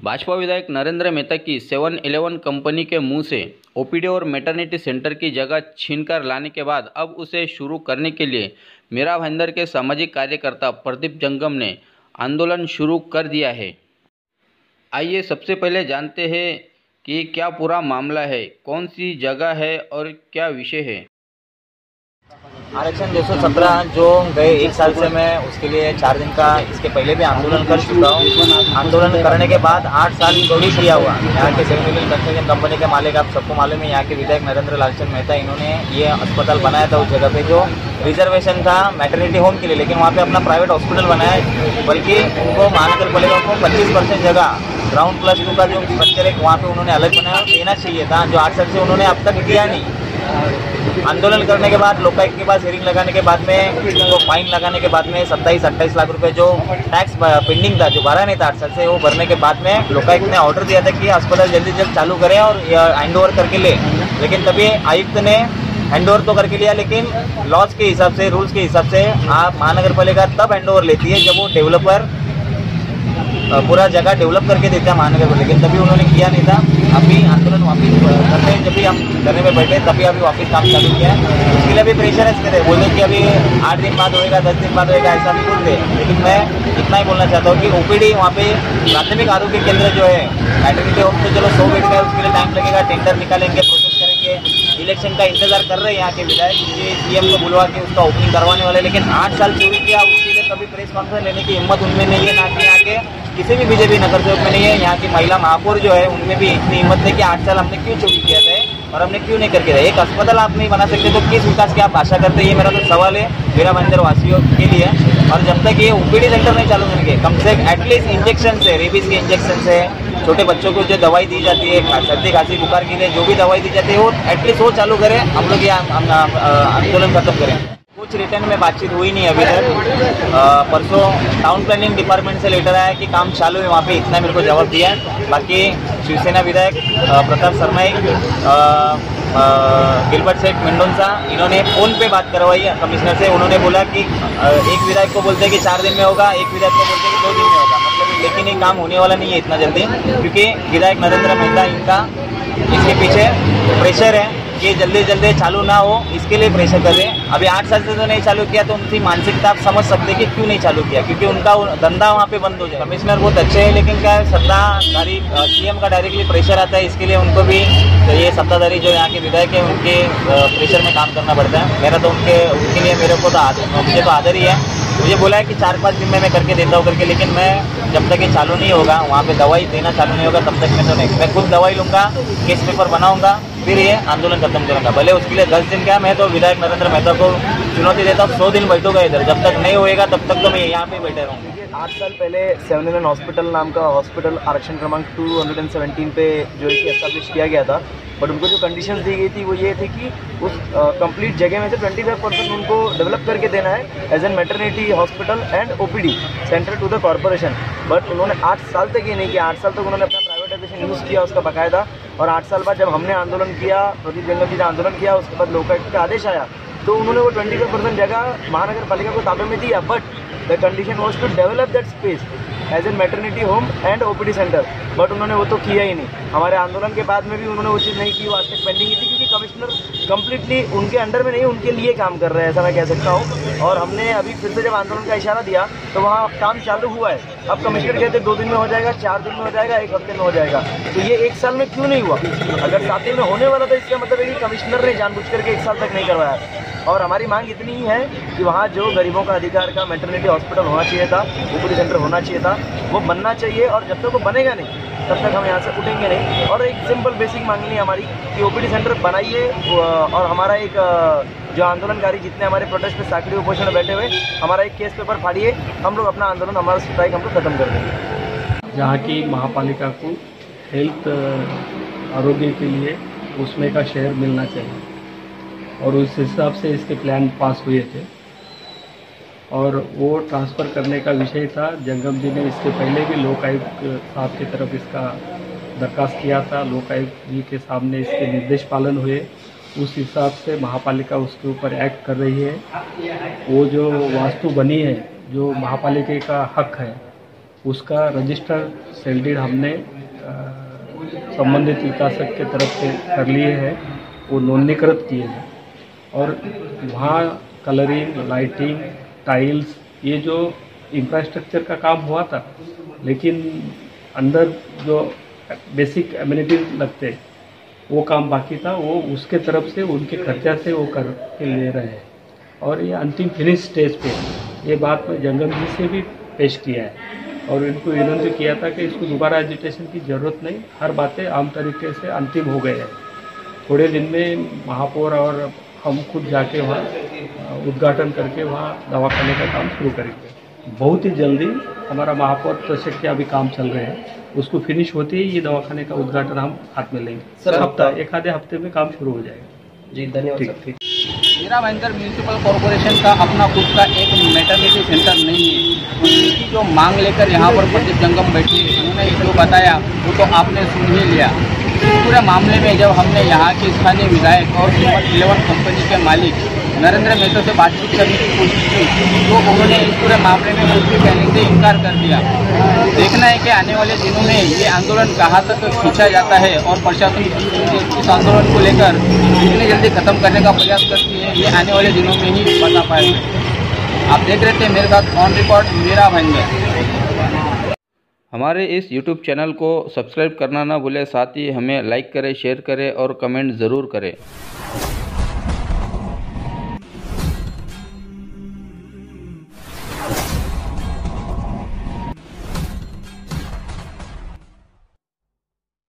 भाजपा विधायक नरेंद्र मेहता की 7-Eleven company के मुंह से ओपीडी और मैटरनिटी सेंटर की जगह छीनकर लाने के बाद अब उसे शुरू करने के लिए मेरा भाईंदर के सामाजिक कार्यकर्ता प्रदीप जंगम ने आंदोलन शुरू कर दिया है। आइए सबसे पहले जानते हैं कि क्या पूरा मामला है, कौन सी जगह है और क्या विषय है। आरक्षण 217 जो गए 1 साल से मैं उसके लिए 4 दिन का इसके पहले भी आंदोलन कर चुका हूँ। आंदोलन करने के बाद 8 साल चोरी किया हुआ यहाँ के 7-Eleven कंस्ट्रक्शन कंपनी के मालिक, आप सबको मालूम है, यहाँ के विधायक नरेंद्र लालचंद मेहता, इन्होंने ये अस्पताल बनाया था उस जगह पे जो रिजर्वेशन था मैटरनिटी होम के लिए, लेकिन वहाँ पे अपना प्राइवेट हॉस्पिटल बनाया, बल्कि उनको महानगर पालिका को 25% जगह ग्राउंड +2 का जो स्ट्रक्चर है वहाँ पे उन्होंने अलग बनाया और देना चाहिए था, जो 8 साल से उन्होंने अब तक दिया नहीं। आंदोलन करने के बाद लोकायुक्त के पास हियरिंग लगाने के बाद में उनको फाइन लगाने के बाद में 27-28 लाख रुपए जो टैक्स पेंडिंग था, जो भरा नहीं था 8 साल से, वो भरने के बाद में लोकायुक्त ने ऑर्डर दिया था कि अस्पताल जल्दी से जल्द चालू करें और हैंड ओवर करके ले। लेकिन तभी आयुक्त ने हैंड ओवर तो करके लिया, लेकिन लॉज के हिसाब से, रूल्स के हिसाब से आप महानगर पालिका तब हैंड ओवर लेती है जब वो डेवलपर पूरा जगह डेवलप करके देता है महानगर पालिका, लेकिन तभी उन्होंने किया नहीं था। अभी आंदोलन वापिस करते हैं, जब भी हम करने में बैठे तभी अभी वापस काम चालू किया है। उसके लिए भी प्रेशर है, बोलते कि अभी 8 दिन बाद होएगा, 10 दिन बाद होएगा, ऐसा भी बोलते। लेकिन मैं इतना ही बोलना चाहता हूँ कि ओपीडी वहाँ पे प्राथमिक आरोग्य केंद्र जो है, मैटरनिटी होम तो चलो 100 बेड का है, उसके लिए टाइम लगेगा, टेंडर निकालेंगे, प्रोसेस करेंगे, इलेक्शन का इंतजार कर रहे हैं यहाँ के विधायक कि सीएम को बुलवा के उसका ओपनिंग करवाने वाले, लेकिन 8 साल चोरी किया, उसके लिए कभी प्रेस कॉन्फ्रेंस लेने की हिम्मत उनमें नहीं है, ना कि यहाँ के किसी भी बीजेपी नगर सेवक में नहीं है। यहाँ की महिला महापौर जो है उनमें भी इतनी हिम्मत है कि 8 साल हमने क्यों चोरी किया था और हमने क्यों नहीं करके रहे। एक अस्पताल आप नहीं बना सकते तो किस विकास की आप आशा करते हैं, ये मेरा तो सवाल है मेरा भाईंदर वासियों के लिए। और जब तक ये ओपीडी सेंटर नहीं चालू करेंगे, कम से कम एटलीस्ट इंजेक्शन से, रेबीज के इंजेक्शन से, छोटे बच्चों को जो दवाई दी जाती है सर्दी खांसी बुखार के लिए जो भी दवाई दी जाती है वो एटलीस्ट वो चालू करें, हम लोग ये आंदोलन खत्म करें। कुछ रिटर्न में बातचीत हुई नहीं अभी तक। परसों टाउन प्लानिंग डिपार्टमेंट से लेटर आया कि काम चालू है, वहाँ पे इतना मेरे को जवाब दिया है। बाकी शिवसेना विधायक प्रताप सरनाई, गिलबर्ट सेठ मेंडोंसा, इन्होंने फ़ोन पे बात करवाई कमिश्नर से। उन्होंने बोला कि एक विधायक को बोलते हैं कि 4 दिन में होगा, एक विधायक को बोलते हैं कि 2 दिन में होगा, मतलब लेकिन ये काम होने वाला नहीं है इतना जल्दी, क्योंकि विधायक नरेंद्र मेहता इनका इसके पीछे प्रेशर है कि जल्दी जल्दी चालू ना हो, इसके लिए प्रेशर कर रहे हैं। अभी 8 साल से तो नहीं चालू किया, तो उनकी मानसिकता आप समझ सकते हैं कि क्यों नहीं चालू किया, क्योंकि उनका धंधा वहाँ पे बंद हो जाए। कमिश्नर बहुत अच्छे हैं, लेकिन क्या सत्ताधारी सीएम का डायरेक्टली प्रेशर आता है, इसके लिए उनको भी ये सत्ताधारी जो यहाँ के विधायक है उनके प्रेशर में काम करना पड़ता है। मेरा तो उनके लिए मेरे को तो मुझे तो आदर ही है। मुझे बोला है कि 4-5 दिन में मैं करके देता हूँ करके, लेकिन मैं जब तक ये चालू नहीं होगा, वहाँ पे दवाई देना चालू नहीं होगा, तब तक मैं तो नहीं, मैं खुद दवाई लूँगा, केस पेपर बनाऊँगा, फिर ये आंदोलन खत्म करूँगा। भले उसके लिए 10 दिन क्या, मैं तो विधायक नरेंद्र मेहता को चुनौती देता हूँ, 100 दिन बैठूंगा इधर, जब तक नहीं होएगा तब तक तो मैं यहाँ पे बैठे रहूँगा। 8 साल पहले 7-Eleven हॉस्पिटल नाम का हॉस्पिटल आरक्षण क्रमांक 217 पे जो है कि एस्टैब्लिश किया गया था, बट उनको जो कंडीशंस दी गई थी वो ये थी कि उस कंप्लीट जगह में से 25% उनको डेवलप करके देना है as an maternity hospital and OPD centre to the corporation. But उन्होंने 8 साल तक ये नहीं किया, 8 साल तक उन्होंने अपना प्राइवेटाइजेशन यूज़ किया उसका बाकायदा। और 8 साल बाद जब हमने आंदोलन किया, प्रदीप जंगम जी ने आंदोलन किया, उसके बाद लोकायुक्त का आदेश आया, तो उन्होंने वो 25% जगह महानगर पालिका को ताबे में दिया, but the condition was to develop that space as an maternity home and OPD centre. But उन्होंने वो तो किया ही नहीं। हमारे आंदोलन के बाद में भी उन्होंने वो चीज़ नहीं की, वो आज तक पेंडिंग ही थी, क्योंकि कमिश्नर कंप्लीटली उनके अंडर में नहीं, उनके लिए काम कर रहे हैं, ऐसा मैं कह सकता हूँ। और हमने अभी फिर से जब आंदोलन का इशारा दिया तो वहाँ काम चालू हुआ है। अब कमिश्नर कहते 2 दिन में हो जाएगा, 4 दिन में हो जाएगा, 1 हफ्ते में हो जाएगा, तो ये 1 साल में क्यों नहीं हुआ? अगर 7 दिन में होने वाला था, इसका मतलब है कि कमिश्नर ने जानबूझ करके 1 साल तक नहीं करवाया। और हमारी मांग इतनी ही है कि वहाँ जो गरीबों का अधिकार का मैटरनिटी हॉस्पिटल होना चाहिए था, ओपीडी सेंटर होना चाहिए था, वो बनना चाहिए। और जब तक वो बनेगा नहीं, तब तक हम यहाँ से उठेंगे नहीं। और एक सिंपल बेसिक मांगनी है हमारी कि ओपीडी सेंटर बनाइए, और हमारा एक जो आंदोलनकारी जितने हमारे प्रोटेस्ट पे साकड़ी उपोषण में बैठे हुए, हमारा एक केस पेपर फाड़िए, हम लोग अपना आंदोलन, हमारा स्ट्राइक हम लोग खत्म कर देंगे। जहाँ की महापालिका को हेल्थ आरोग्य के लिए उसमें का शेयर मिलना चाहिए, और उस हिसाब से इसके प्लान पास हुए थे, और वो ट्रांसफ़र करने का विषय था। जंगम जी ने इसके पहले भी लोकायुक्त साहब की तरफ इसका दरखास्त किया था, लोकायुक्त जी के सामने इसके निर्देश पालन हुए, उस हिसाब से महापालिका उसके ऊपर एक्ट कर रही है। वो जो वास्तु बनी है, जो महापालिका का हक है, उसका रजिस्टर सेल डीड हमने संबंधित विकासक के तरफ से कर लिए हैं, वो नोंदणीकृत किए हैं। और वहाँ कलरिंग, लाइटिंग, टाइल्स, ये जो इंफ्रास्ट्रक्चर का काम हुआ था, लेकिन अंदर जो बेसिक एमिनिटीज लगते वो काम बाकी था, वो उसके तरफ से उनके खर्चा से वो कर के ले रहे हैं। और ये अंतिम फिनिश स्टेज पे ये बात मैं जंगम जी से भी पेश किया है और इनको विनंती किया था कि इसको दोबारा एजुटेशन की ज़रूरत नहीं, हर बातें आम तरीके से अंतिम हो गए हैं। थोड़े दिन में महापौर और हम खुद जाके वहाँ उद्घाटन करके वहाँ दवाखाने का काम शुरू करेंगे। बहुत ही जल्दी हमारा महापौर परिषद के अभी काम चल रहे हैं, उसको फिनिश होते ही ये दवाखाने का उद्घाटन हम हाथ में लेंगे। सर, हफ्ता एक आधे हफ्ते में काम शुरू हो जाएगा। जी धन्यवाद ठीक सर। ठीक। मीरा भाईंदर म्यूनसिपल कॉरपोरेशन का अपना खुद का एक मैटरनिटी सेंटर नहीं है। उनकी जो मांग लेकर यहाँ पर प्रदीप जंगम बैठे, उन्होंने जो बताया वो तो आपने सुन ही लिया। पूरे मामले में जब हमने यहाँ के स्थानीय विधायक और सेवन 11 कंपनी के मालिक नरेंद्र मेहता से बातचीत करने की कोशिश की तो उन्होंने इस पूरे मामले में कुछ भी कहने से इनकार कर दिया। देखना है कि आने वाले दिनों में ये आंदोलन कहाँ तक खींचा जाता है और प्रशासन इस आंदोलन को लेकर जितनी जल्दी खत्म करने का प्रयास करती है, ये आने वाले दिनों में ही बता पाएंगे। आप देख रहे थे मेरे साथ ऑन रिकॉर्ड मीरा भाईंदर। हमारे इस YouTube चैनल को सब्सक्राइब करना ना भूलें, साथ ही हमें लाइक करें, शेयर करें और कमेंट ज़रूर करें।